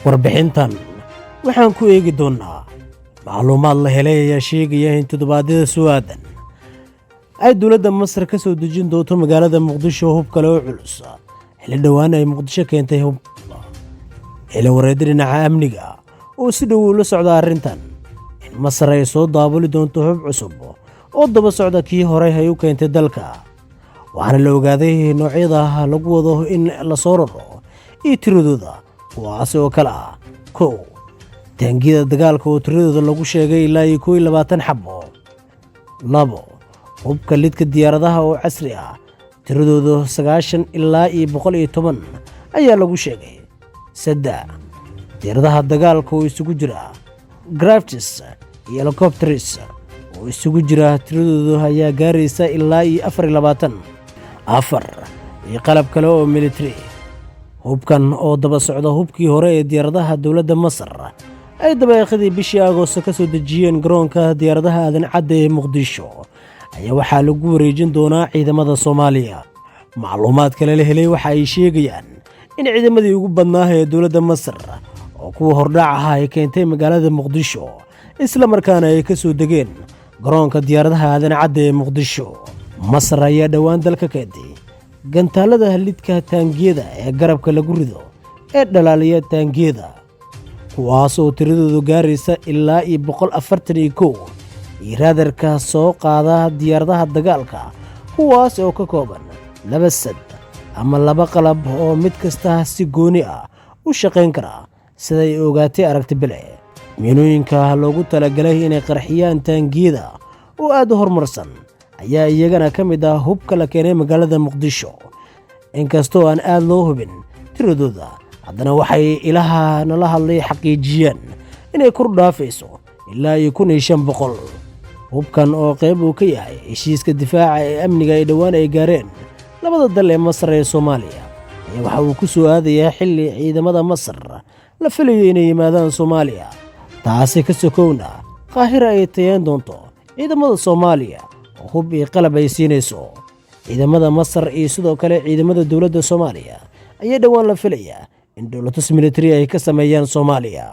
warbixintan waxaan ku eegi doonaa macluumaad la helay ayaa sheegaya in toddobaadyada soo aadan ay dowladda Masar ka soo dejin doonto magaalada Muqdisho hub kale oo culus xilli dhawaan ay Muqdisho keentay hub ila wareed dhinaca amniga oo si dhow ula socda arrintan in Masar ay soo daabuli doonto hub cusub oo daba socda kii hore ay u keentay dalka waxaana la ogaaday noocyada lagu wado in la soo raro iyo tiradooda kuwaas oo kala ah kow taangiyada dagaalka oo tiradooda lagu sheegay ilaa 21 xabo labo hubka lidka diyaaradaha oo casri ah tiradooda 90 ilaa 110 ayaa lagu sheegay saddex diyaaradaha dagaalka oo isugu jira Graftis iyo helicopters oo isugu jira tiradooda ayaa gaaraysa ilaa 24 afar iyo qalab kale oo military hubkan oo daba socda hubkii hore ee diyaaradaha dowladda Masar ay dabaaqadii bishii Agoosto ka soo dejiyeen garoonka diyaaradaha aadan cadde ee Muqdisho ayaa waxaa lagu wareejin doonaa ciidamada Soomaaliya macluumaad kale la helay waxa ay sheegayaan in ciidamadii ugu badnaa ee dowladda Masar oo kuwa hordhac ah ay keentay magaalada Muqdisho isla markaana ay ka soo degeen garoonka diyaaradaha aadan cadde ee Muqdisho Masar ayaa dhawaan dalka keentay gantaalada lidka taangiyada ee garabka lagu rido ee dhalaaliya taangiyada kuwaas oo tiradoodu gaaraysa ilaa 141 iyo raadarka soo qaada diyaaradaha dagaalka kuwaas oo ka kooban laba sad ama laba qalab oo mid kasta si gooni ah u shaqayn kara sida ay ogaatay aragti bile miinooyinka loogu talagalay inay qarxiyaan taangiyada oo aad u horumarsan ayaa iyagana ka mid ah hubka la keenay magaalada Muqdisho inkastoo aan aad loo hubin tiradooda haddana waxay ilaha nala hadlay xaqiijiyeen inay kor dhaafayso ilaa 1500 hubkan oo qayb uu ka yahay heshiiska difaaca ee amniga ay dhawaan ay gaareen labada dal ee Masar iyo Soomaaliya waxa uu ku soo aadayaa xilli ciidamada Masar la filayo inay yimaadaan Soomaaliya taasi ka sokowna Qaahira ay tayeen doonto ciidamada Soomaaliya oo hub iyo qalab ay siinayso ciidamada Masar iyo sidoo kale ciidamada dowladda Soomaaliya ayaa dhawaan la filayaa in dowladda military ay ka sameeyaan Soomaaliya